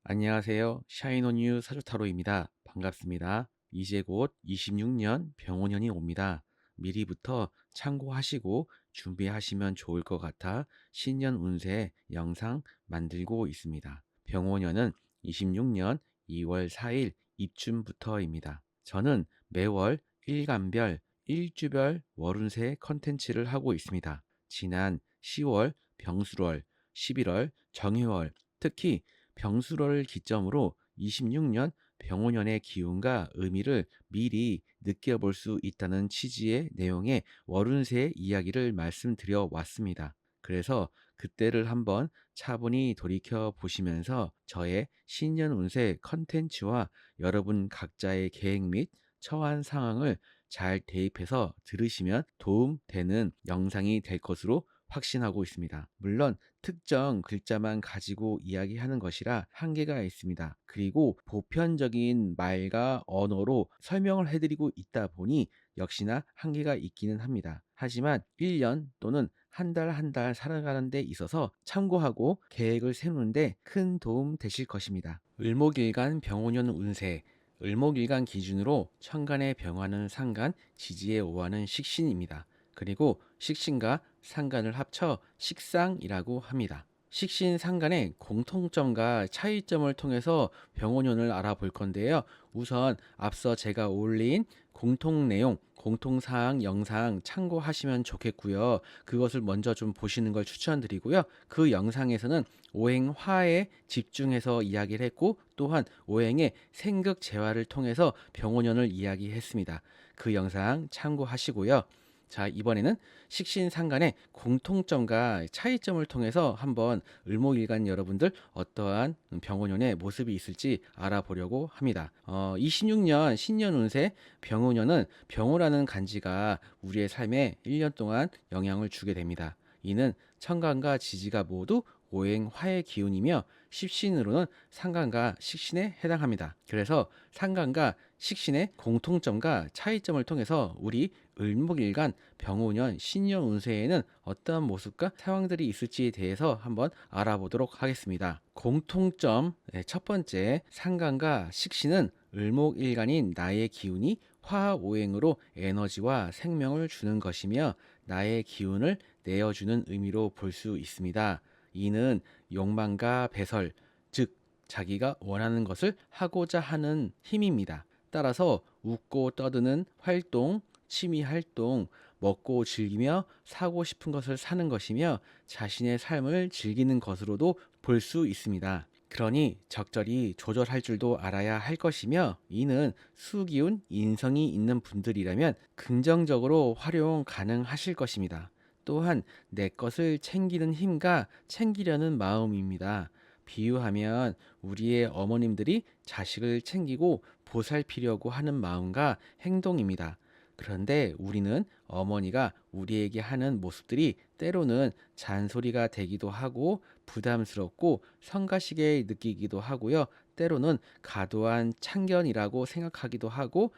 안녕하세요. 샤이노뉴 사주타로입니다. 반갑습니다. 이제 곧 26년 병오년이 옵니다. 미리부터 참고하시고 준비하시면 좋을 것 같아 신년 운세 영상 만들고 있습니다. 병오년은 26년 2월 4일 입춘부터입니다. 저는 매월 일간별, 일주별 월운세 컨텐츠를 하고 있습니다. 지난 10월 병술월, 11월 정해월, 특히 병술월을 기점으로 26년 병오년의 기운과 의미를 미리 느껴볼 수 있다는 취지의 내용의 월운세 이야기를 말씀드려 왔습니다. 그래서 그때를 한번 차분히 돌이켜 보시면서 저의 신년 운세 컨텐츠와 여러분 각자의 계획 및 처한 상황을 잘 대입해서 들으시면 도움되는 영상이 될 것으로 확신하고 있습니다. 물론 특정 글자만 가지고 이야기하는 것이라 한계가 있습니다. 그리고 보편적인 말과 언어로 설명을 해드리고 있다 보니 역시나 한계가 있기는 합니다. 하지만 1년 또는 한 달 한 달 살아가는 데 있어서 참고하고 계획을 세우는데 큰 도움 되실 것입니다. 을목일간 병오년 운세 을목일간 기준으로 천간의 병화는 상간, 지지의 오화는 식신입니다. 그리고 식신과 상간을 합쳐 식상이라고 합니다. 식신 상간의 공통점과 차이점을 통해서 병원연을 알아볼 건데요. 우선 앞서 제가 올린 공통 내용, 공통사항 영상 참고하시면 좋겠고요. 그것을 먼저 좀 보시는 걸 추천드리고요. 그 영상에서는 오행화에 집중해서 이야기를 했고 또한 오행의 생극 재화를 통해서 병원연을 이야기했습니다. 그 영상 참고하시고요. 자, 이번에는 식신상간의 공통점과 차이점을 통해서 한번 을목일간 여러분들 어떠한 병오년의 모습이 있을지 알아보려고 합니다. 26년 신년 운세 병오년은 병오라는 간지가 우리의 삶에 1년 동안 영향을 주게 됩니다. 이는 천간과 지지가 모두 오행 화의 기운이며 십신으로는 상간과 식신에 해당합니다. 그래서 상간과 식신의 공통점과 차이점을 통해서 우리 을목일간 병오년 신년 운세에는 어떠한 모습과 상황들이 있을지에 대해서 한번 알아보도록 하겠습니다. 공통점 첫 번째, 상간과 식신은 을목일간인 나의 기운이 화오행으로 에너지와 생명을 주는 것이며 나의 기운을 내어주는 의미로 볼 수 있습니다. 이는 욕망과 배설, 즉 자기가 원하는 것을 하고자 하는 힘입니다. 따라서 웃고 떠드는 활동, 취미 활동, 먹고 즐기며 사고 싶은 것을 사는 것이며 자신의 삶을 즐기는 것으로도 볼 수 있습니다. 그러니 적절히 조절할 줄도 알아야 할 것이며 이는 수기운, 인성이 있는 분들이라면 긍정적으로 활용 가능하실 것입니다. 또한 내 것을 챙기는 힘과 챙기려는 마음입니다. 비유하면 우리의 어머님들이 자식을 챙기고 보살피려고 하는 마음과 행동입니다. 그런데 우리는 어머니가 우리에게 하는 모습들이 때로는 잔소리가 되기도 하고 부담스럽고 성가시게 느끼기도 하고요. 때로는 과도한 참견이라고 생각하기도 하고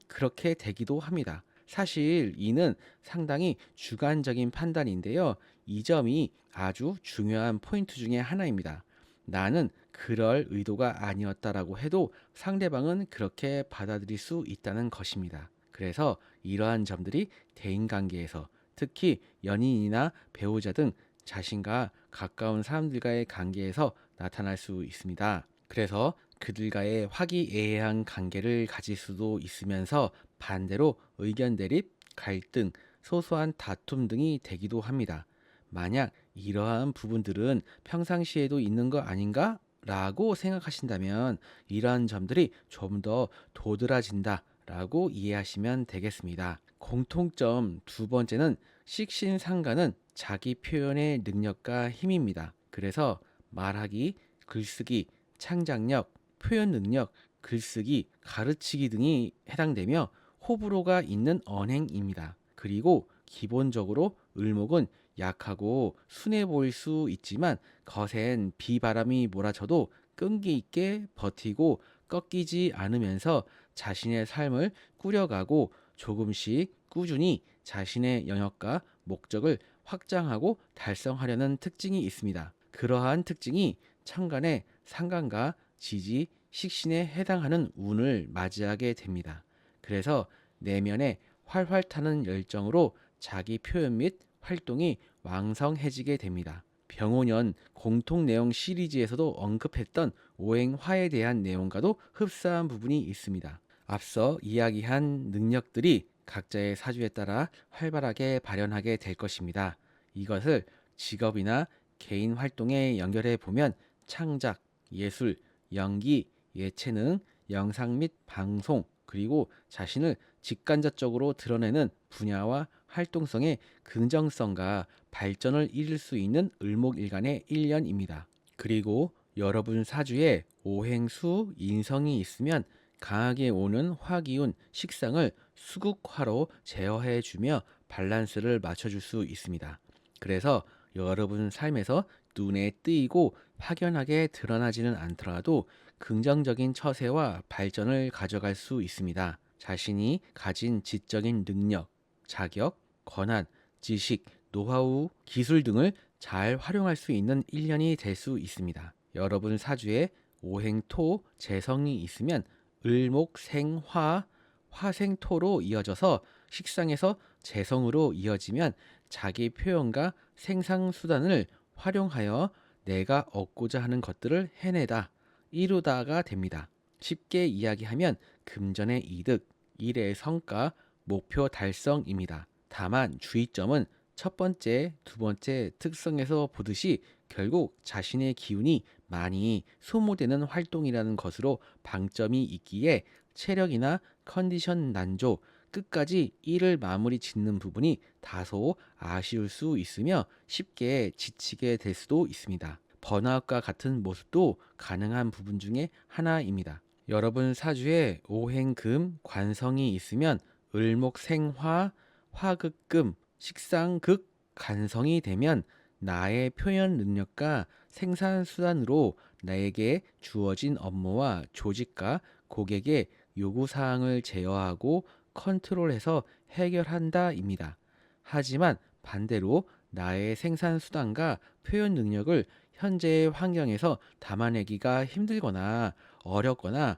그렇게 되기도 합니다. 사실 이는 상당히 주관적인 판단인데요. 이 점이 아주 중요한 포인트 중에 하나입니다. 나는 그럴 의도가 아니었다라고 해도 상대방은 그렇게 받아들일 수 있다는 것입니다. 그래서 이러한 점들이 대인관계에서 특히 연인이나 배우자 등 자신과 가까운 사람들과의 관계에서 나타날 수 있습니다. 그래서 그들과의 화기애애한 관계를 가질 수도 있으면서 반대로 의견 대립, 갈등, 소소한 다툼 등이 되기도 합니다. 만약 이러한 부분들은 평상시에도 있는 거 아닌가? 라고 생각하신다면 이러한 점들이 좀 더 도드라진다 라고 이해하시면 되겠습니다. 공통점 두 번째는 식신상가는 자기 표현의 능력과 힘입니다. 그래서 말하기, 글쓰기, 창작력, 표현 능력, 글쓰기, 가르치기 등이 해당되며 호불호가 있는 언행입니다. 그리고 기본적으로 을목은 약하고 순해 보일 수 있지만 거센 비바람이 몰아쳐도 끈기 있게 버티고 꺾이지 않으면서 자신의 삶을 꾸려가고 조금씩 꾸준히 자신의 영역과 목적을 확장하고 달성하려는 특징이 있습니다. 그러한 특징이 천간의 상간과 지지, 식신에 해당하는 운을 맞이하게 됩니다. 그래서 내면에 활활 타는 열정으로 자기 표현 및 활동이 왕성해지게 됩니다. 병오년 공통 내용 시리즈에서도 언급했던 오행화에 대한 내용과도 흡사한 부분이 있습니다. 앞서 이야기한 능력들이 각자의 사주에 따라 활발하게 발현하게 될 것입니다. 이것을 직업이나 개인 활동에 연결해 보면 창작, 예술, 연기, 예체능, 영상 및 방송, 그리고 자신을 직간접적으로 드러내는 분야와 활동성의 긍정성과 발전을 이룰 수 있는 을목일간의 1년입니다. 그리고 여러분 사주에 오행수, 인성이 있으면 강하게 오는 화기운, 식상을 수국화로 제어해주며 밸런스를 맞춰줄 수 있습니다. 그래서 여러분 삶에서 눈에 띄고 확연하게 드러나지는 않더라도 긍정적인 처세와 발전을 가져갈 수 있습니다. 자신이 가진 지적인 능력, 자격, 권한, 지식, 노하우, 기술 등을 잘 활용할 수 있는 1년이 될 수 있습니다. 여러분 사주에 오행토, 재성이 있으면 을목생화, 화생토로 이어져서 식상에서 재성으로 이어지면 자기 표현과 생산수단을 활용하여 내가 얻고자 하는 것들을 해내다, 이루다가 됩니다. 쉽게 이야기하면 금전의 이득, 일의 성과, 목표 달성입니다. 다만 주의점은 첫 번째, 두 번째 특성에서 보듯이 결국 자신의 기운이 많이 소모되는 활동이라는 것으로 방점이 있기에 체력이나 컨디션 난조, 끝까지 일을 마무리 짓는 부분이 다소 아쉬울 수 있으며 쉽게 지치게 될 수도 있습니다. 번아웃과 같은 모습도 가능한 부분 중에 하나입니다. 여러분 사주에 오행금, 관성이 있으면 을목생화, 화극금, 식상극, 간성이 되면 나의 표현 능력과 생산 수단으로 나에게 주어진 업무와 조직과 고객의 요구 사항을 제어하고 컨트롤해서 해결한다입니다. 하지만 반대로 나의 생산 수단과 표현 능력을 현재의 환경에서 담아내기가 힘들거나 어렵거나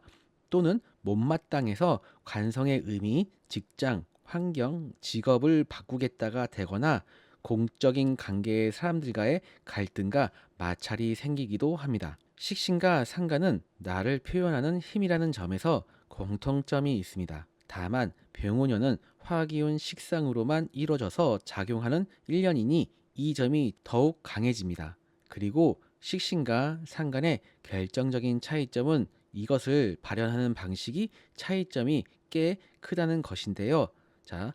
또는 못마땅해서 관성의 의미, 직장, 환경, 직업을 바꾸겠다가 되거나 공적인 관계의 사람들과의 갈등과 마찰이 생기기도 합니다. 식신과 상관은 나를 표현하는 힘이라는 점에서 공통점이 있습니다. 다만 병오년은 화기운 식상으로만 이루어져서 작용하는 1년이니 이 점이 더욱 강해집니다. 그리고 식신과 상관의 결정적인 차이점은 이것을 발현하는 방식이 차이점이 꽤 크다는 것인데요. 자,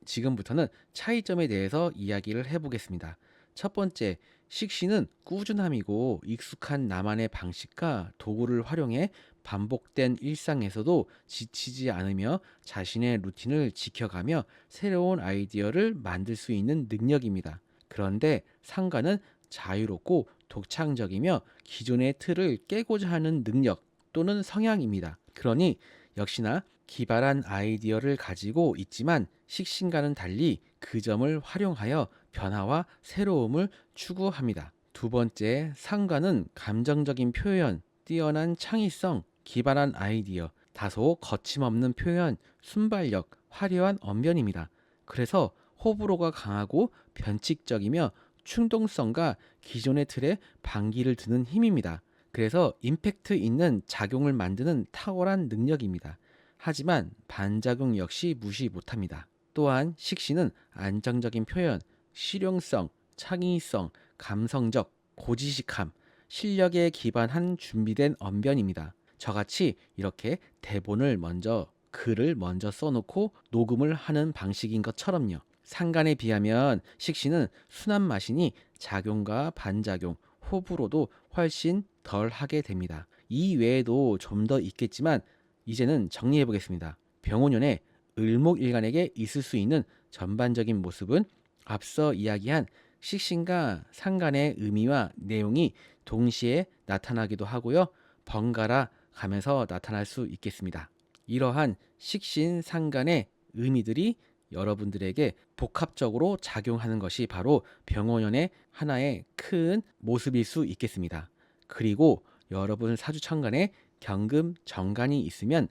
지금부터는 차이점에 대해서 이야기를 해보겠습니다. 첫 번째, 식신은 꾸준함이고 익숙한 나만의 방식과 도구를 활용해 반복된 일상에서도 지치지 않으며 자신의 루틴을 지켜가며 새로운 아이디어를 만들 수 있는 능력입니다. 그런데 상관은 자유롭고 독창적이며 기존의 틀을 깨고자 하는 능력 또는 성향입니다. 그러니 역시나 기발한 아이디어를 가지고 있지만 식신과는 달리 그 점을 활용하여 변화와 새로움을 추구합니다. 두 번째, 상관은 감정적인 표현, 뛰어난 창의성, 기발한 아이디어, 다소 거침없는 표현, 순발력, 화려한 언변입니다. 그래서 호불호가 강하고 변칙적이며 충동성과 기존의 틀에 반기를 드는 힘입니다. 그래서 임팩트 있는 작용을 만드는 탁월한 능력입니다. 하지만 반작용 역시 무시 못합니다. 또한 식신은 안정적인 표현, 실용성, 창의성, 감성적, 고지식함, 실력에 기반한 준비된 언변입니다. 저같이 이렇게 글을 먼저 써놓고 녹음을 하는 방식인 것처럼요. 상간에 비하면 식신은 순한 맛이니 작용과 반작용, 호불호도 훨씬 덜 하게 됩니다. 이 외에도 좀 더 있겠지만 이제는 정리해 보겠습니다. 병오년에 을목일간에게 있을 수 있는 전반적인 모습은 앞서 이야기한 식신과 상간의 의미와 내용이 동시에 나타나기도 하고요. 번갈아 가면서 나타날 수 있겠습니다. 이러한 식신 상간의 의미들이 여러분들에게 복합적으로 작용하는 것이 바로 병오년의 하나의 큰 모습일 수 있겠습니다. 그리고 여러분 사주천간에 경금, 정간이 있으면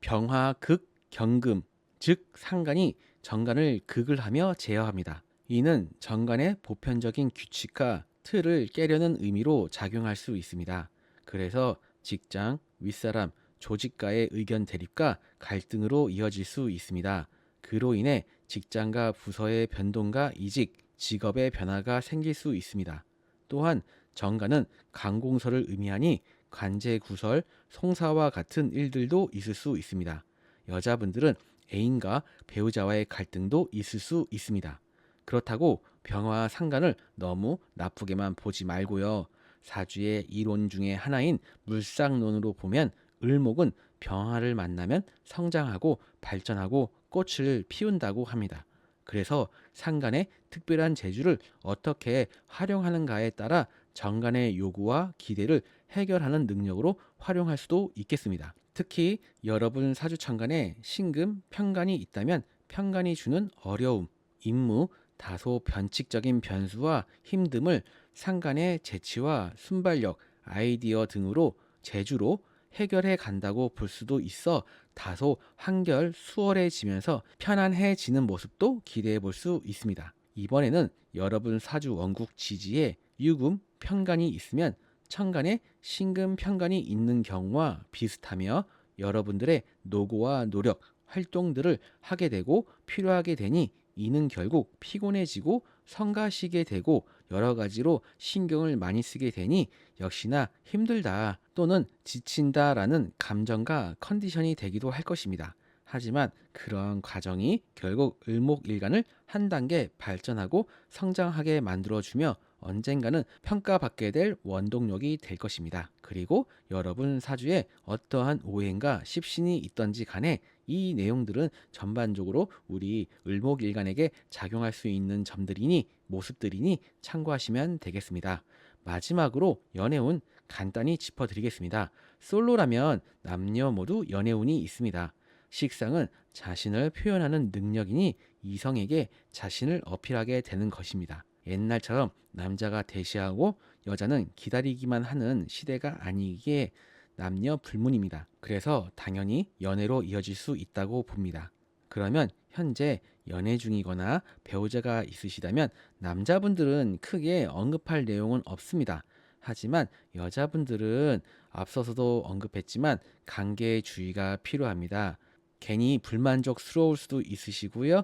병화극 경금, 즉 상간이 정간을 극을 하며 제어합니다. 이는 정간의 보편적인 규칙과 틀을 깨려는 의미로 작용할 수 있습니다. 그래서 직장, 윗사람, 조직과의 의견 대립과 갈등으로 이어질 수 있습니다. 그로 인해 직장과 부서의 변동과 이직, 직업의 변화가 생길 수 있습니다. 또한 정가는 강공서를 의미하니 관제 구설, 송사와 같은 일들도 있을 수 있습니다. 여자분들은 애인과 배우자와의 갈등도 있을 수 있습니다. 그렇다고 병화 상간을 너무 나쁘게만 보지 말고요. 사주의 이론 중에 하나인 물상론으로 보면 을목은 병화를 만나면 성장하고 발전하고 꽃을 피운다고 합니다. 그래서 상간의 특별한 재주를 어떻게 활용하는가에 따라 정간의 요구와 기대를 해결하는 능력으로 활용할 수도 있겠습니다. 특히 여러분 사주천간에 신금, 편간이 있다면 편간이 주는 어려움, 임무, 다소 변칙적인 변수와 힘듦을 상간의 재치와 순발력, 아이디어 등으로 재주로 해결해 간다고 볼 수도 있어 다소 한결 수월해지면서 편안해지는 모습도 기대해 볼 수 있습니다. 이번에는 여러분 사주 원국 지지에 유금, 편간이 있으면 천간에 신금, 편간이 있는 경우와 비슷하며 여러분들의 노고와 노력, 활동들을 하게 되고 필요하게 되니 이는 결국 피곤해지고 성가시게 되고 여러 가지로 신경을 많이 쓰게 되니 역시나 힘들다 또는 지친다라는 감정과 컨디션이 되기도 할 것입니다. 하지만 그러한 과정이 결국 을목일간을 한 단계 발전하고 성장하게 만들어주며 언젠가는 평가받게 될 원동력이 될 것입니다. 그리고 여러분 사주에 어떠한 오행과 십신이 있던지 간에 이 내용들은 전반적으로 우리 을목일간에게 작용할 수 있는 점들이니 모습들이니 참고하시면 되겠습니다. 마지막으로 연애운 간단히 짚어드리겠습니다. 솔로라면 남녀 모두 연애운이 있습니다. 식상은 자신을 표현하는 능력이니 이성에게 자신을 어필하게 되는 것입니다. 옛날처럼 남자가 대시하고 여자는 기다리기만 하는 시대가 아니기에 남녀 불문입니다. 그래서 당연히 연애로 이어질 수 있다고 봅니다. 그러면 현재 연애 중이거나 배우자가 있으시다면 남자분들은 크게 언급할 내용은 없습니다. 하지만 여자분들은 앞서서도 언급했지만 관계의 주의가 필요합니다. 괜히 불만족스러울 수도 있으시고요.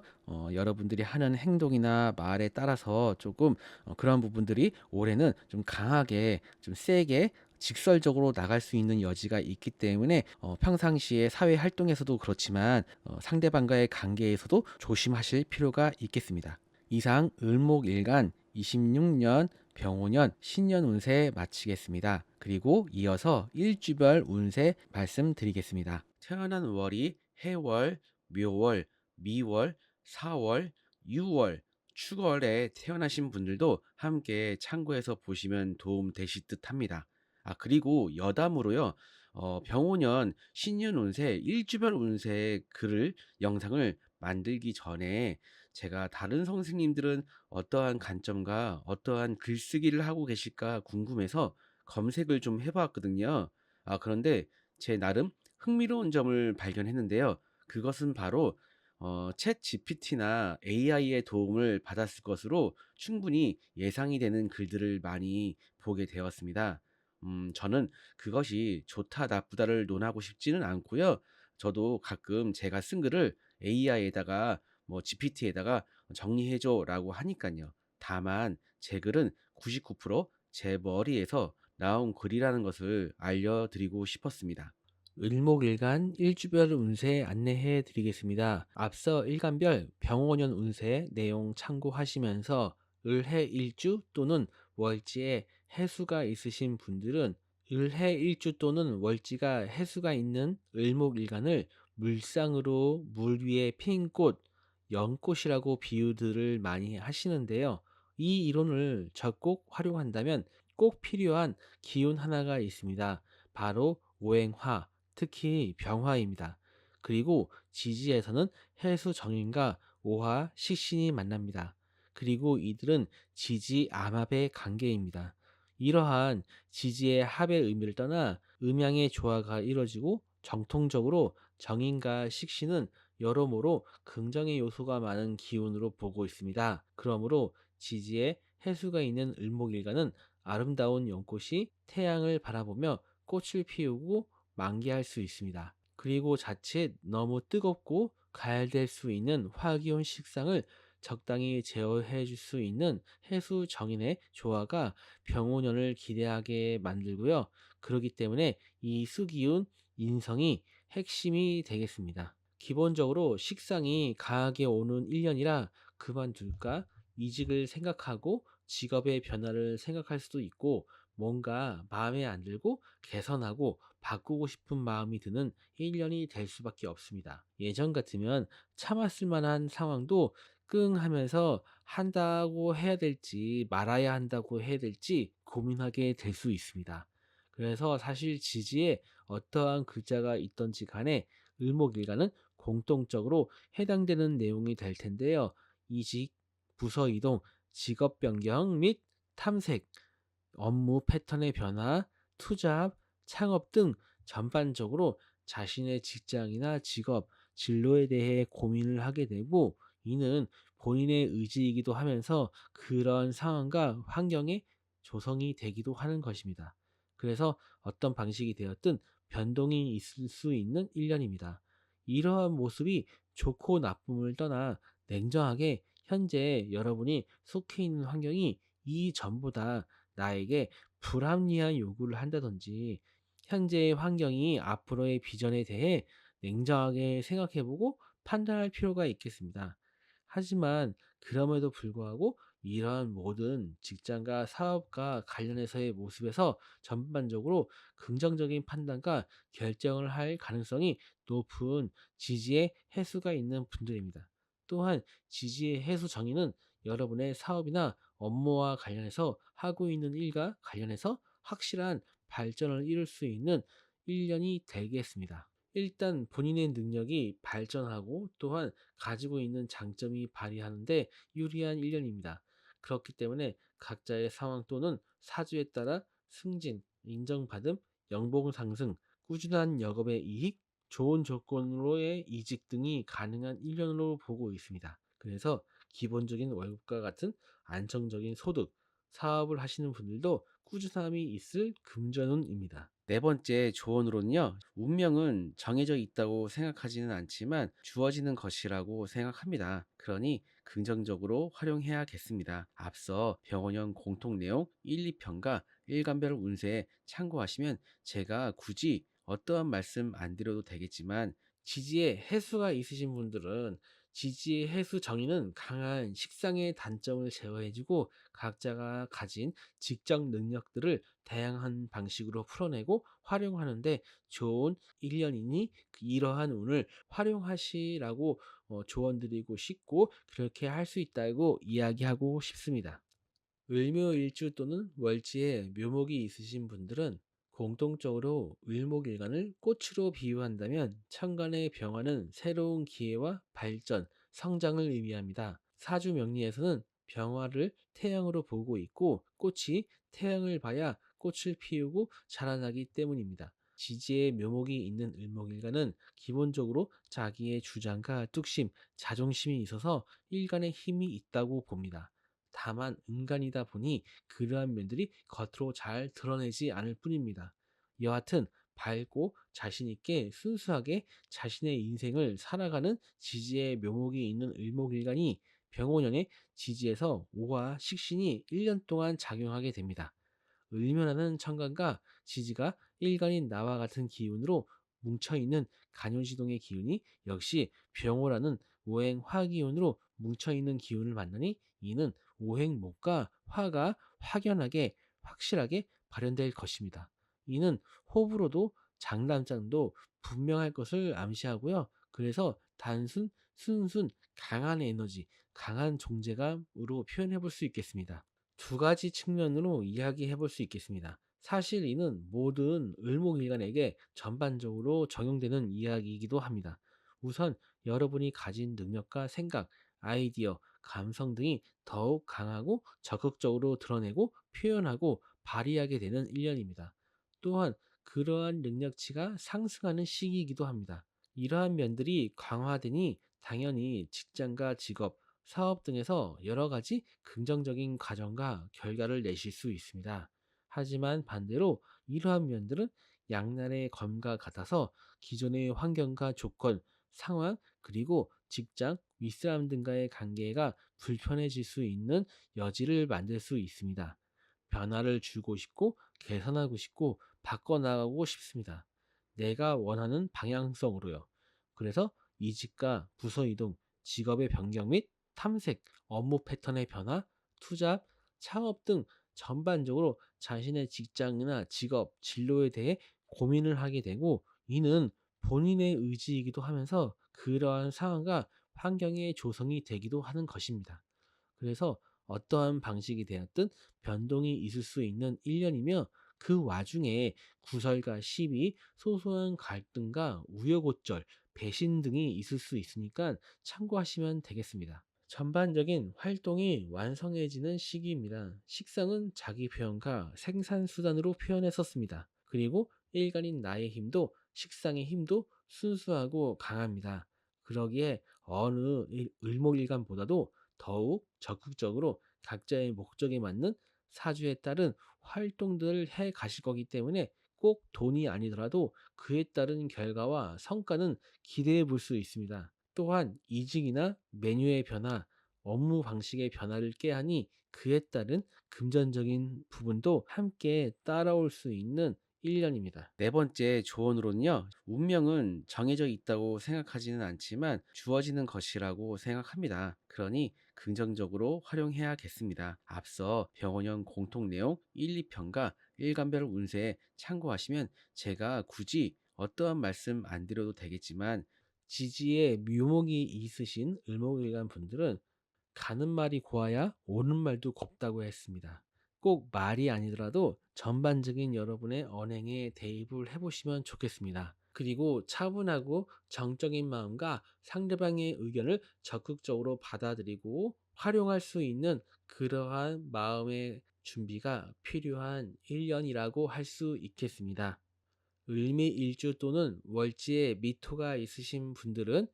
여러분들이 하는 행동이나 말에 따라서 조금 그런 부분들이 올해는 좀 강하게, 좀 세게 직설적으로 나갈 수 있는 여지가 있기 때문에 평상시에 사회 활동에서도 그렇지만 상대방과의 관계에서도 조심하실 필요가 있겠습니다. 이상 을목일간 26년 병오년 신년 운세 마치겠습니다. 그리고 이어서 일주별 운세 말씀드리겠습니다. 태어난 월이 해월, 묘월, 미월, 사월, 유월, 축월에 태어나신 분들도 함께 참고해서 보시면 도움 되실 듯 합니다. 그리고 여담으로요, 병오년 신년 운세, 일주별 운세 글을, 영상을 만들기 전에 제가 다른 선생님들은 어떠한 관점과 어떠한 글쓰기를 하고 계실까 궁금해서 검색을 좀 해봤거든요. 그런데 제 나름 흥미로운 점을 발견했는데요. 그것은 바로 챗 GPT나 AI의 도움을 받았을 것으로 충분히 예상이 되는 글들을 많이 보게 되었습니다. 저는 그것이 좋다, 나쁘다를 논하고 싶지는 않고요. 저도 가끔 제가 쓴 글을 AI에다가 뭐 GPT에다가 정리해줘라고 하니까요. 다만 제 글은 99%제 머리에서 나온 글이라는 것을 알려드리고 싶었습니다. 을목일간 일주별 운세 안내해 드리겠습니다. 앞서 일간별 병오년 운세 내용 참고하시면서 을해 일주 또는 월지에 해수가 있으신 분들은 을해 일주 또는 월지가 해수가 있는 을목일간을 물상으로 물 위에 핀 꽃, 연꽃이라고 비유들을 많이 하시는데요. 이 이론을 적극 활용한다면 꼭 필요한 기운 하나가 있습니다. 바로 오행화, 특히 병화입니다. 그리고 지지에서는 해수 정인과 오화 식신이 만납니다. 그리고 이들은 지지 암합의 관계입니다. 이러한 지지의 합의 의미를 떠나 음양의 조화가 이루어지고 정통적으로 정인과 식신은 여러모로 긍정의 요소가 많은 기운으로 보고 있습니다. 그러므로 지지에 해수가 있는 을목일간은 아름다운 연꽃이 태양을 바라보며 꽃을 피우고 만개할 수 있습니다. 그리고 자칫 너무 뜨겁고 가열될 수 있는 화기온 식상을 적당히 제어해 줄 수 있는 해수 정인의 조화가 병오년을 기대하게 만들고요. 그렇기 때문에 이 수기운 인성이 핵심이 되겠습니다. 기본적으로 식상이 강하게 오는 1년이라 그만둘까 이직을 생각하고 직업의 변화를 생각할 수도 있고 뭔가 마음에 안 들고 개선하고 바꾸고 싶은 마음이 드는 1년이 될 수밖에 없습니다. 예전 같으면 참았을 만한 상황도 끙 하면서 한다고 해야 될지 말아야 한다고 해야 될지 고민하게 될 수 있습니다. 그래서 사실 지지에 어떠한 글자가 있던지 간에 을목일간은 공통적으로 해당되는 내용이 될 텐데요. 이직, 부서 이동, 직업 변경 및 탐색, 업무 패턴의 변화, 투잡, 창업 등 전반적으로 자신의 직장이나 직업, 진로에 대해 고민을 하게 되고 이는 본인의 의지이기도 하면서 그런 상황과 환경에 조성이 되기도 하는 것입니다. 그래서 어떤 방식이 되었든 변동이 있을 수 있는 1년입니다. 이러한 모습이 좋고 나쁨을 떠나 냉정하게 현재 여러분이 속해 있는 환경이 이전보다 나에게 불합리한 요구를 한다든지 현재의 환경이 앞으로의 비전에 대해 냉정하게 생각해보고 판단할 필요가 있겠습니다. 하지만 그럼에도 불구하고 이러한 모든 직장과 사업과 관련해서의 모습에서 전반적으로 긍정적인 판단과 결정을 할 가능성이 높은 지지의 해수가 있는 분들입니다. 또한 지지의 해수 정의는 여러분의 사업이나 업무와 관련해서 하고 있는 일과 관련해서 확실한 발전을 이룰 수 있는 1년이 되겠습니다. 일단 본인의 능력이 발전하고 또한 가지고 있는 장점이 발휘하는데 유리한 1년입니다. 그렇기 때문에 각자의 상황 또는 사주에 따라 승진, 인정받음, 연봉 상승, 꾸준한 역업의 이익, 좋은 조건으로의 이직 등이 가능한 1년으로 보고 있습니다. 그래서 기본적인 월급과 같은 안정적인 소득, 사업을 하시는 분들도 꾸준함이 있을 금전운입니다. 네 번째 조언으로는요, 운명은 정해져 있다고 생각하지는 않지만 주어지는 것이라고 생각합니다. 그러니 긍정적으로 활용해야겠습니다. 앞서 병원형 공통 내용 1, 2편과 일간별 운세에 참고하시면 제가 굳이 어떠한 말씀 안 드려도 되겠지만 지지에 해수가 있으신 분들은 지지의 해수 정의는 강한 식상의 단점을 제어해주고 각자가 가진 직접 능력들을 다양한 방식으로 풀어내고 활용하는데 좋은 1년이니 이러한 운을 활용하시라고 조언드리고 싶고 그렇게 할 수 있다고 이야기하고 싶습니다. 을묘일주 또는 월지에 묘목이 있으신 분들은 공통적으로 을목일간을 꽃으로 비유한다면 천간의 병화는 새로운 기회와 발전, 성장을 의미합니다. 사주 명리에서는 병화를 태양으로 보고 있고 꽃이 태양을 봐야 꽃을 피우고 자라나기 때문입니다. 지지에 묘목이 있는 을목일간은 기본적으로 자기의 주장과 뚝심, 자존심이 있어서 일간에 힘이 있다고 봅니다. 다만 인간이다 보니 그러한 면들이 겉으로 잘 드러내지 않을 뿐입니다. 여하튼 밝고 자신있게 순수하게 자신의 인생을 살아가는 지지의 묘목이 있는 을목일간이 병오년의 지지에서 오화 식신이 1년 동안 작용하게 됩니다. 을면하는 천간과 지지가 일간인 나와 같은 기운으로 뭉쳐있는 간요지동의 기운이 역시 병호라는 오행 화기운으로 뭉쳐있는 기운을 만나니 이는 오행목과 화가 확연하게 확실하게 발현될 것입니다. 이는 호불호도 장단점도 분명할 것을 암시하고요. 그래서 단순, 순순, 강한 에너지, 강한 존재감으로 표현해 볼 수 있겠습니다. 두 가지 측면으로 이야기해 볼 수 있겠습니다. 사실 이는 모든 을목일간에게 전반적으로 적용되는 이야기이기도 합니다. 우선 여러분이 가진 능력과 생각, 아이디어, 감성 등이 더욱 강하고 적극적으로 드러내고 표현하고 발휘하게 되는 1년입니다. 또한 그러한 능력치가 상승하는 시기이기도 합니다. 이러한 면들이 강화되니 당연히 직장과 직업, 사업 등에서 여러 가지 긍정적인 과정과 결과를 내실 수 있습니다. 하지만 반대로 이러한 면들은 양날의 검과 같아서 기존의 환경과 조건, 상황, 그리고 직장, 윗사람 등과의 관계가 불편해질 수 있는 여지를 만들 수 있습니다. 변화를 주고 싶고 개선하고 싶고 바꿔나가고 싶습니다. 내가 원하는 방향성으로요. 그래서 이직과 부서 이동, 직업의 변경 및 탐색, 업무 패턴의 변화, 투잡, 창업 등 전반적으로 자신의 직장이나 직업, 진로에 대해 고민을 하게 되고 이는 본인의 의지이기도 하면서 그러한 상황과 환경의 조성이 되기도 하는 것입니다. 그래서 어떠한 방식이 되었든 변동이 있을 수 있는 1년이며 그 와중에 구설과 시비, 소소한 갈등과 우여곡절, 배신 등이 있을 수 있으니까 참고하시면 되겠습니다. 전반적인 활동이 완성해지는 시기입니다. 식상은 자기 표현과 생산 수단으로 표현했었습니다. 그리고 일간인 나의 힘도 식상의 힘도 순수하고 강합니다. 그러기에 어느 을목일간보다도 더욱 적극적으로 각자의 목적에 맞는 사주에 따른 활동들을 해 가실 거기 때문에 꼭 돈이 아니더라도 그에 따른 결과와 성과는 기대해 볼 수 있습니다. 또한 이직이나 메뉴의 변화, 업무 방식의 변화를 꾀하니 그에 따른 금전적인 부분도 함께 따라올 수 있는 1년입니다. 네 번째 조언으로는요, 운명은 정해져 있다고 생각하지는 않지만 주어지는 것이라고 생각합니다. 그러니 긍정적으로 활용해야겠습니다. 앞서 병원형 공통 내용 1, 2편과 일간별 운세 참고하시면 제가 굳이 어떠한 말씀 안 드려도 되겠지만 지지에 묘목이 있으신 을목일간 분들은 가는 말이 고와야 오는 말도 곱다고 했습니다. 꼭 말이 아니더라도 전반적인 여러분의 언행에 대입을 해보시면 좋겠습니다. 그리고 차분하고 정적인 마음과 상대방의 의견을 적극적으로 받아들이고 활용할 수 있는 그러한 마음의 준비가 필요한 1년이라고 할 수 있겠습니다. 을미일주 또는 월지에 미토가 있으신 분들은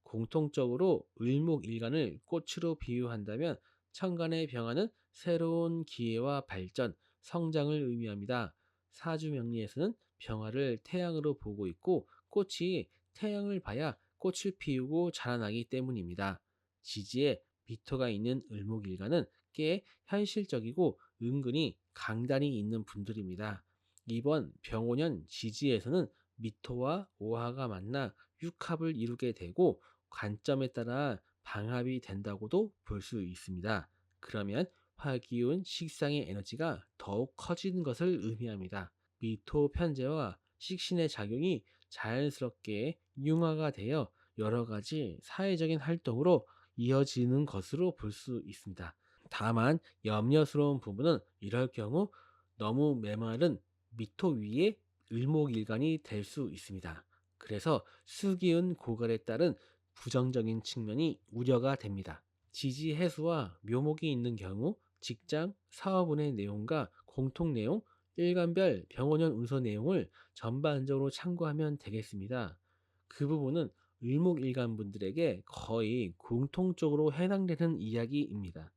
공통적으로 을목일간을 꽃으로 비유한다면 천간의 병화는 새로운 기회와 발전, 성장을 의미합니다. 사주 명리에서는 병화를 태양으로 보고 있고 꽃이 태양을 봐야 꽃을 피우고 자라나기 때문입니다. 지지에 미토가 있는 을목일간은 꽤 현실적이고 은근히 강단이 있는 분들입니다. 이번 병오년 지지에서는 미토와 오화가 만나 육합을 이루게 되고 관점에 따라 방합이 된다고도 볼 수 있습니다. 그러면 화기운 식상의 에너지가 더욱 커지는 것을 의미합니다. 미토 편제와 식신의 작용이 자연스럽게 융화가 되어 여러 가지 사회적인 활동으로 이어지는 것으로 볼 수 있습니다. 다만 염려스러운 부분은 이럴 경우 너무 메마른 미토 위에 을목일간이 될 수 있습니다. 그래서 수기운 고갈에 따른 부정적인 측면이 우려가 됩니다. 지지 해수와 묘목이 있는 경우 직장, 사업운의 내용과 공통 내용, 일간별 병원연 운서 내용을 전반적으로 참고하면 되겠습니다. 그 부분은 을목일간 분들에게 거의 공통적으로 해당되는 이야기입니다.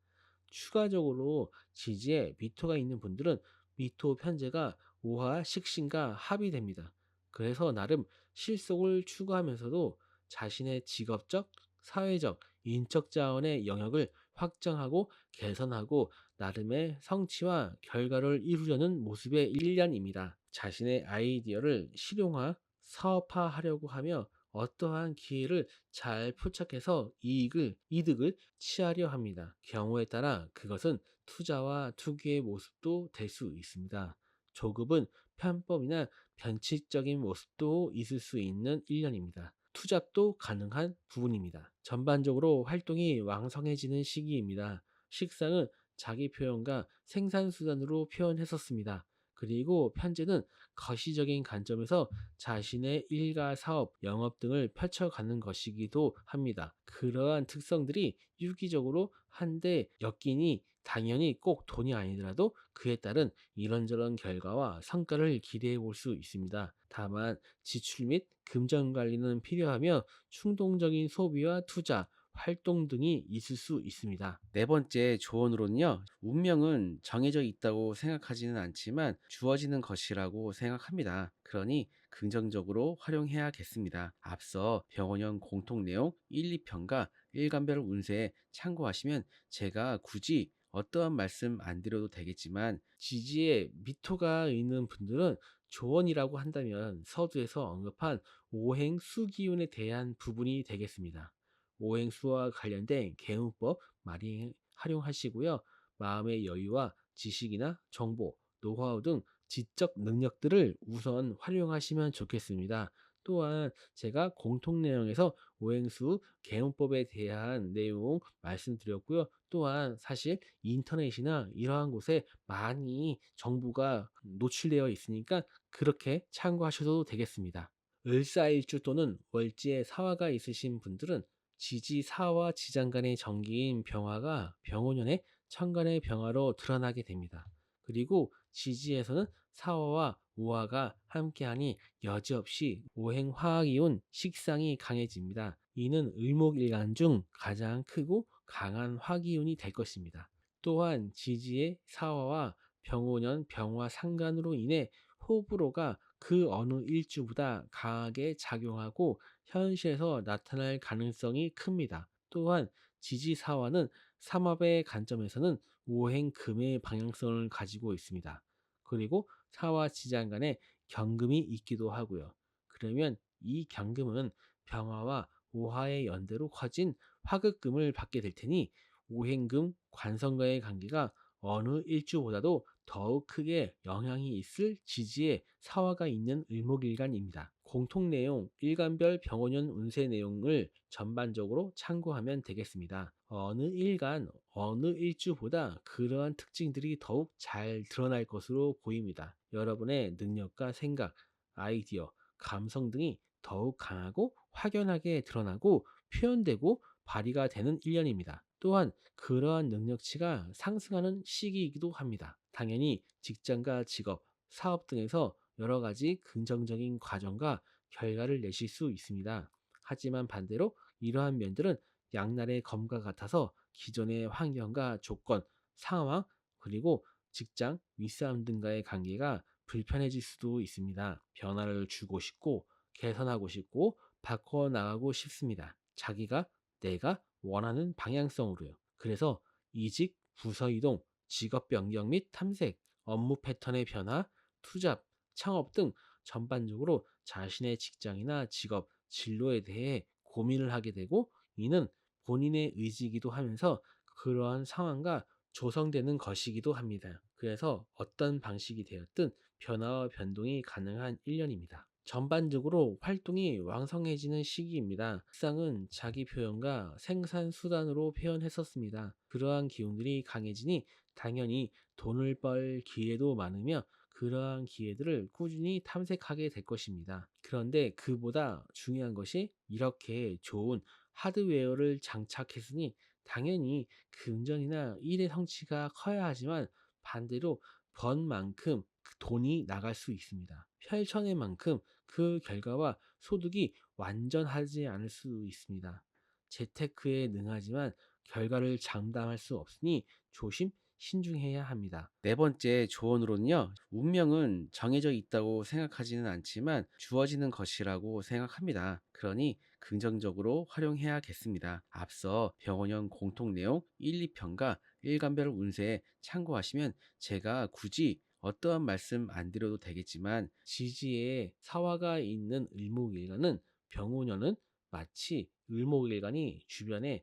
추가적으로 지지에 미토가 있는 분들은 미토 편제가 오화 식신과 합이 됩니다. 그래서 나름 실속을 추구하면서도 자신의 직업적, 사회적, 인적 자원의 영역을 확장하고 개선하고 나름의 성취와 결과를 이루려는 모습의 1년입니다. 자신의 아이디어를 실용화, 사업화하려고 하며 어떠한 기회를 잘 포착해서 이득을 취하려 합니다. 경우에 따라 그것은 투자와 투기의 모습도 될 수 있습니다. 조급은 편법이나 변칙적인 모습도 있을 수 있는 1년입니다. 투잡도 가능한 부분입니다. 전반적으로 활동이 왕성해지는 시기입니다. 식상은 자기 표현과 생산수단으로 표현했었습니다. 그리고 편제는 거시적인 관점에서 자신의 일가 사업, 영업 등을 펼쳐가는 것이기도 합니다. 그러한 특성들이 유기적으로 한데 엮이니 당연히 꼭 돈이 아니더라도 그에 따른 이런저런 결과와 성과를 기대해 볼 수 있습니다. 다만 지출 및 금전 관리는 필요하며 충동적인 소비와 투자, 활동 등이 있을 수 있습니다. 네 번째 조언으로는요, 운명은 정해져 있다고 생각하지는 않지만 주어지는 것이라고 생각합니다. 그러니 긍정적으로 활용해야겠습니다. 앞서 병원형 공통 내용 1, 2편과 일간별 운세 참고하시면 제가 굳이 어떠한 말씀 안 드려도 되겠지만 지지에 미토가 있는 분들은 조언이라고 한다면 서두에서 언급한 오행수 기운에 대한 부분이 되겠습니다. 오행수와 관련된 개운법 많이 활용하시고요. 마음의 여유와 지식이나 정보, 노하우 등 지적 능력들을 우선 활용하시면 좋겠습니다. 또한 제가 공통 내용에서 오행수 개운법에 대한 내용 말씀드렸고요. 또한 사실 인터넷이나 이러한 곳에 많이 정보가 노출되어 있으니까 그렇게 참고하셔도 되겠습니다. 을사일주 또는 월지에 사화가 있으신 분들은 지지사와 지장간의 정기인 병화가 병오년에 천간의 병화로 드러나게 됩니다. 그리고 지지에서는 사화와 우화가 함께하니 여지없이 오행화학이온 식상이 강해집니다. 이는 을목일간 중 가장 크고 강한 화기운이 될 것입니다. 또한 지지의 사화와 병오년 병화 상간으로 인해 호불호가 그 어느 일주보다 강하게 작용하고 현실에서 나타날 가능성이 큽니다. 또한 지지사화는 삼합의 관점에서는 오행금의 방향성을 가지고 있습니다. 그리고 사화 지장 간에 경금이 있기도 하고요. 그러면 이 경금은 병화와 오화의 연대로 커진 화극금을 받게 될 테니 오행금 관성과의 관계가 어느 일주보다도 더욱 크게 영향이 있을 지지에 사화가 있는 을목일간입니다. 공통 내용 일간별 병원년 운세 내용을 전반적으로 참고하면 되겠습니다. 어느 일간, 어느 일주보다 그러한 특징들이 더욱 잘 드러날 것으로 보입니다. 여러분의 능력과 생각, 아이디어, 감성 등이 더욱 강하고 확연하게 드러나고 표현되고 발휘가 되는 1년입니다. 또한 그러한 능력치가 상승하는 시기이기도 합니다. 당연히 직장과 직업, 사업 등에서 여러 가지 긍정적인 과정과 결과를 내실 수 있습니다. 하지만 반대로 이러한 면들은 양날의 검과 같아서 기존의 환경과 조건, 상황, 그리고 직장, 윗사람 등과의 관계가 불편해질 수도 있습니다. 변화를 주고 싶고, 개선하고 싶고, 바꿔나가고 싶습니다. 자기가 내가 원하는 방향성으로요. 그래서 이직, 부서 이동, 직업 변경 및 탐색, 업무 패턴의 변화, 투잡, 창업 등 전반적으로 자신의 직장이나 직업, 진로에 대해 고민을 하게 되고 이는 본인의 의지이기도 하면서 그러한 상황과 조성되는 것이기도 합니다. 그래서 어떤 방식이 되었든 변화와 변동이 가능한 1년입니다. 전반적으로 활동이 왕성해지는 시기입니다. 책상은 자기 표현과 생산 수단으로 표현했었습니다. 그러한 기운들이 강해지니 당연히 돈을 벌 기회도 많으며 그러한 기회들을 꾸준히 탐색하게 될 것입니다. 그런데 그보다 중요한 것이 이렇게 좋은 하드웨어를 장착했으니 당연히 금전이나 일의 성취가 커야 하지만 반대로 번 만큼 그 돈이 나갈 수 있습니다. 펼쳐낸 만큼 그 결과와 소득이 완전하지 않을 수 있습니다. 재테크에 능하지만 결과를 장담할 수 없으니 조심 신중해야 합니다. 네 번째 조언으로는요, 운명은 정해져 있다고 생각하지는 않지만 주어지는 것이라고 생각합니다. 그러니 긍정적으로 활용해야겠습니다. 앞서 병원형 공통 내용 1, 2편과 일간별 운세 참고하시면 제가 굳이 어떠한 말씀 안 드려도 되겠지만 지지에 사화가 있는 을목일간은 병오년은 마치 을목일간이 주변에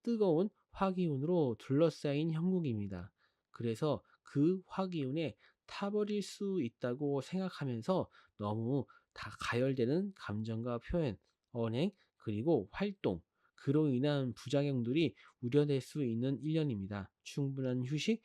뜨거운 화기운으로 둘러싸인 형국입니다. 그래서 그 화기운에 타버릴 수 있다고 생각하면서 너무 다 가열되는 감정과 표현, 언행, 그리고 활동, 그로 인한 부작용들이 우려될 수 있는 1년입니다. 충분한 휴식,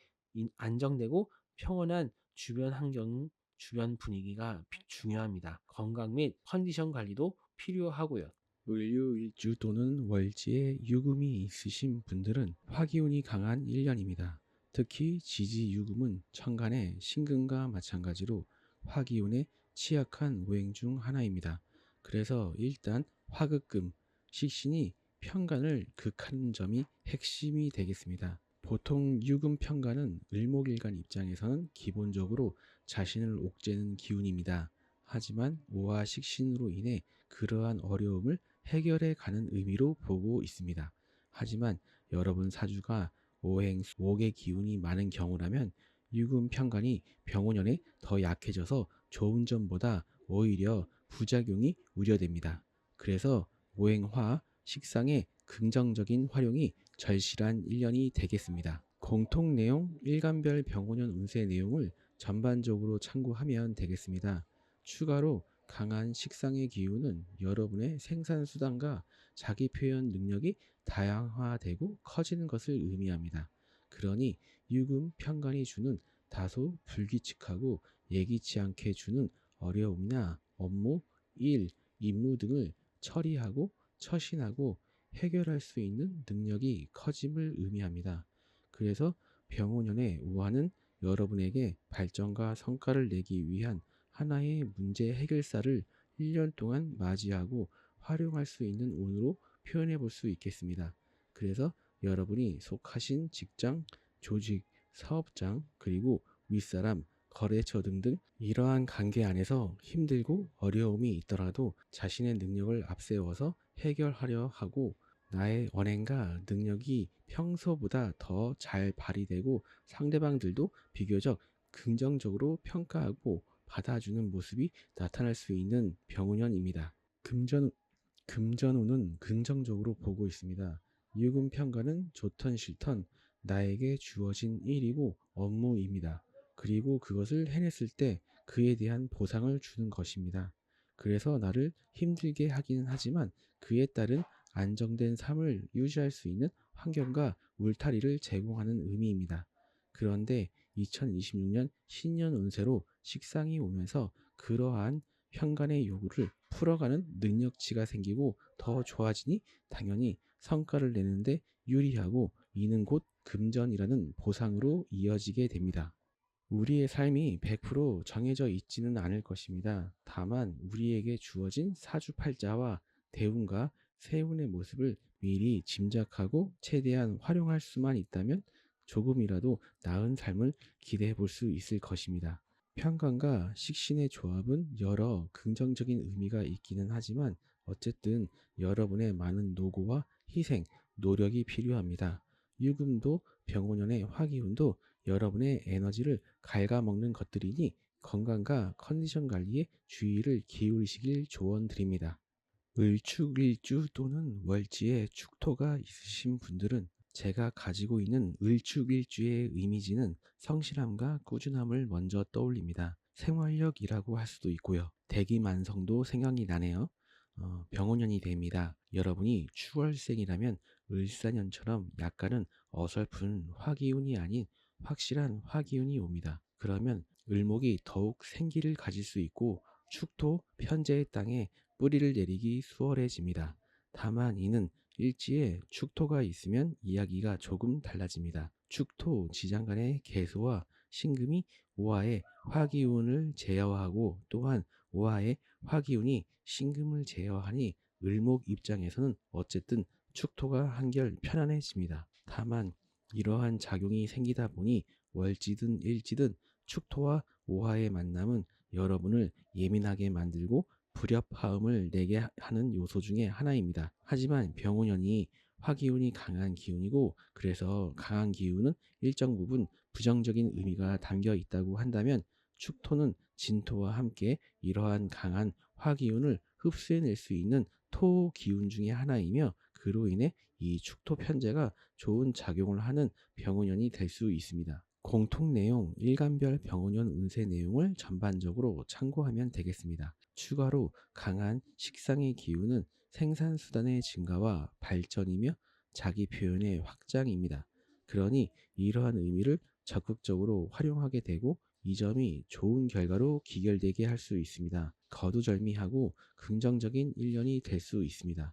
안정되고 평온한 주변 환경, 주변 분위기가 중요합니다. 건강 및 컨디션 관리도 필요하고요. 을류일주 또는 월지에 유금이 있으신 분들은 화기운이 강한 1년입니다. 특히 지지유금은 천간의 신금과 마찬가지로 화기운에 취약한 오행 중 하나입니다. 그래서 일단 화극금, 식신이 편간을 극하는 점이 핵심이 되겠습니다. 보통 유금 편간은 을목일간 입장에서는 기본적으로 자신을 옥죄는 기운입니다. 하지만 오화 식신으로 인해 그러한 어려움을 해결해 가는 의미로 보고 있습니다. 하지만 여러분 사주가 오행, 옥의 기운이 많은 경우라면 유금 편간이 병원연에 더 약해져서 좋은 점보다 오히려 부작용이 우려됩니다. 그래서 오행화 식상의 긍정적인 활용이 절실한 1년이 되겠습니다. 공통 내용 일간별 병원연 운세 내용을 전반적으로 참고하면 되겠습니다. 추가로 강한 식상의 기운은 여러분의 생산수단과 자기 표현 능력이 다양화되고 커지는 것을 의미합니다. 그러니 유금 편간이 주는 다소 불규칙하고 예기치 않게 주는 어려움이나 업무, 일, 임무 등을 처리하고 처신하고 해결할 수 있는 능력이 커짐을 의미합니다. 그래서 병원연의 우화는 여러분에게 발전과 성과를 내기 위한 하나의 문제 해결사를 1년 동안 맞이하고 활용할 수 있는 운으로 표현해 볼 수 있겠습니다. 그래서 여러분이 속하신 직장, 조직, 사업장, 그리고 윗사람, 거래처 등등 이러한 관계 안에서 힘들고 어려움이 있더라도 자신의 능력을 앞세워서 해결하려 하고 나의 언행과 능력이 평소보다 더 잘 발휘되고 상대방들도 비교적 긍정적으로 평가하고 받아주는 모습이 나타날 수 있는 병운년입니다. 금전운은 긍정적으로 보고 있습니다. 유금 편가는 좋던 싫던 나에게 주어진 일이고 업무입니다. 그리고 그것을 해냈을 때 그에 대한 보상을 주는 것입니다. 그래서 나를 힘들게 하기는 하지만 그에 따른 안정된 삶을 유지할 수 있는 환경과 울타리를 제공하는 의미입니다. 그런데 2026년 신년 운세로 식상이 오면서 그러한 현관의 요구를 풀어가는 능력치가 생기고 더 좋아지니 당연히 성과를 내는데 유리하고 이는 곧 금전이라는 보상으로 이어지게 됩니다. 우리의 삶이 100% 정해져 있지는 않을 것입니다. 다만 우리에게 주어진 사주팔자와 대운과 세운의 모습을 미리 짐작하고 최대한 활용할 수만 있다면 조금이라도 나은 삶을 기대해 볼 수 있을 것입니다. 편관과 식신의 조합은 여러 긍정적인 의미가 있기는 하지만 어쨌든 여러분의 많은 노고와 희생, 노력이 필요합니다. 유금도 병원연의 화기운도 여러분의 에너지를 갉아먹는 것들이니 건강과 컨디션 관리에 주의를 기울이시길 조언드립니다. 을축일주 또는 월지에 축토가 있으신 분들은 제가 가지고 있는 을축일주의 이미지는 성실함과 꾸준함을 먼저 떠올립니다. 생활력이라고 할 수도 있고요. 대기만성도 생각이 나네요. 병원년이 됩니다. 여러분이 추월생이라면 을사년처럼 약간은 어설픈 화기운이 아닌 확실한 화기운이 옵니다. 그러면 을목이 더욱 생기를 가질 수 있고 축토 편재의 땅에 뿌리를 내리기 수월해집니다. 다만 이는 일지에 축토가 있으면 이야기가 조금 달라집니다. 축토 지장간의 개소와 신금이 오화의 화기운을 제어하고 또한 오화의 화기운이 신금을 제어하니 을목 입장에서는 어쨌든 축토가 한결 편안해집니다. 다만 이러한 작용이 생기다 보니 월지든 일지든 축토와 오화의 만남은 여러분을 예민하게 만들고 불협화음을 내게 하는 요소 중에 하나입니다. 하지만 병운년이 화기운이 강한 기운이고 그래서 강한 기운은 일정 부분 부정적인 의미가 담겨 있다고 한다면 축토는 진토와 함께 이러한 강한 화기운을 흡수해낼 수 있는 토 기운 중의 하나이며 그로 인해 이 축토 편제가 좋은 작용을 하는 병운년이 될 수 있습니다. 공통 내용 일간별 병원연 운세 내용을 전반적으로 참고하면 되겠습니다. 추가로 강한 식상의 기운은 생산수단의 증가와 발전이며 자기 표현의 확장입니다. 그러니 이러한 의미를 적극적으로 활용하게 되고 이 점이 좋은 결과로 귀결되게 할 수 있습니다. 거두절미하고 긍정적인 1년이 될 수 있습니다.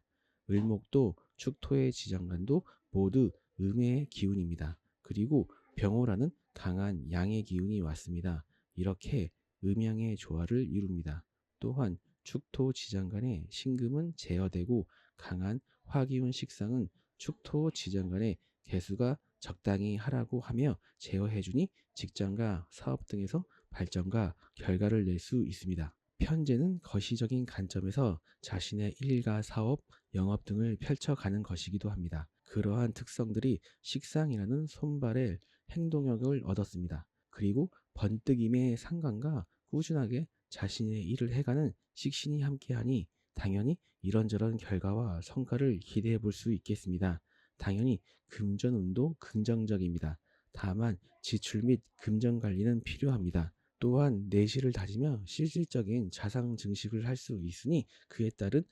을목도 축토의 지장간도 모두 음의 기운입니다. 그리고 병호라는 강한 양의 기운이 왔습니다. 이렇게 음양의 조화를 이룹니다. 또한 축토 지장간의 신금은 제어되고 강한 화기운 식상은 축토 지장간의 개수가 적당히 하라고 하며 제어해주니 직장과 사업 등에서 발전과 결과를 낼 수 있습니다. 편제는 거시적인 관점에서 자신의 일가 사업, 영업 등을 펼쳐가는 것이기도 합니다. 그러한 특성들이 식상이라는 손발의 행동력을 얻었습니다. 그리고 번뜩임의 상관과 꾸준하게 자신의 일을 해가는 식신이 함께하니 당연히 이런저런 결과와 성과를 기대해 볼 수 있겠습니다. 당연히 금전운도 긍정적입니다. 다만 지출 및 금전 관리는 필요합니다. 또한 내실을 다지며 실질적인 자산 증식을 할 수 있으니 그에 따른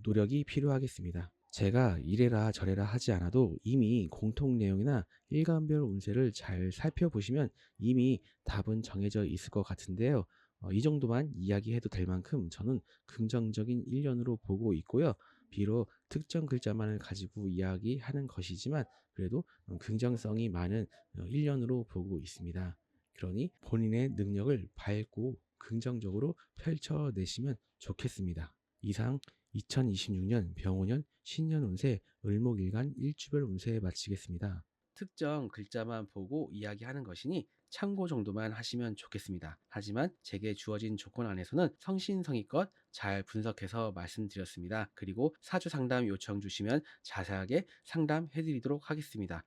노력이 필요하겠습니다. 제가 이래라 저래라 하지 않아도 이미 공통 내용이나 일간별 운세를 잘 살펴보시면 이미 답은 정해져 있을 것 같은데요. 이 정도만 이야기해도 될 만큼 저는 긍정적인 1년으로 보고 있고요. 비록 특정 글자만을 가지고 이야기하는 것이지만 그래도 긍정성이 많은 1년으로 보고 있습니다. 그러니 본인의 능력을 밝고 긍정적으로 펼쳐내시면 좋겠습니다. 이상 2026년 병오년 신년 운세 을목일간 일주별 운세 마치겠습니다. 특정 글자만 보고 이야기하는 것이니 참고 정도만 하시면 좋겠습니다. 하지만 제게 주어진 조건 안에서는 성신성의껏 잘 분석해서 말씀드렸습니다. 그리고 사주 상담 요청 주시면 자세하게 상담해 드리도록 하겠습니다.